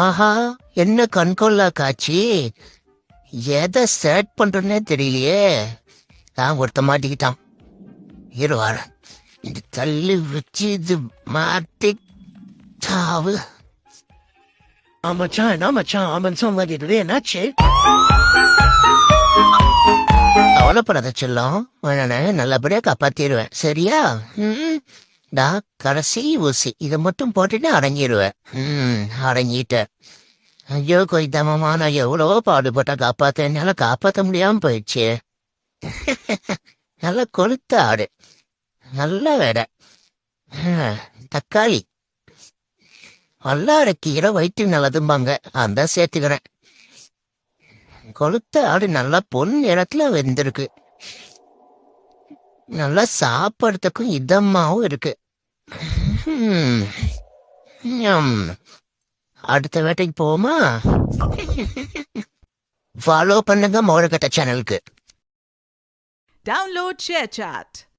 ஆஹா, என்ன கண்கொள்ளா காட்சி. எதை செட் பண்றேன்னே தெரியலையே. ஒருத்த மாட்டிக்கிட்டான். இருவார இது தள்ளி வச்சு இது மாட்டி சாவு. மச்சான் என்ன மச்சான் அவன் சொன்னது என்னாச்சு? கவலைப்படாத செல்லம், உன்னை நல்லபடியா காப்பாத்திடுவேன், சரியா? நான் கடைசி ஊசி இதை மட்டும் போட்டுட்டு அடங்கிடுவேன். அடங்கிட்ட. ஐயோ கொய்தாமமா, நான் எவ்வளவோ பாடுபட்ட காப்பாத்த, என்னால காப்பாத்த முடியாம போயிடுச்சு. நல்லா கொளுத்த ஆடு, நல்ல வேடை. தக்காளி வல்லார கீரை வயிற்று நல்லதும்பாங்க, அந்த சேர்த்துக்கிறேன். கொளுத்த ஆடு நல்லா பொன் இடத்துல வெந்திருக்கு. நல்லா சாப்பிட்றதுக்கும் இதமாவும் இருக்கு. அடுத்த வேட்டைக்கு போவோமா? ஃபாலோ பண்ணுங்க மோரகட்ட சேனலுக்கு. Download ShareChat.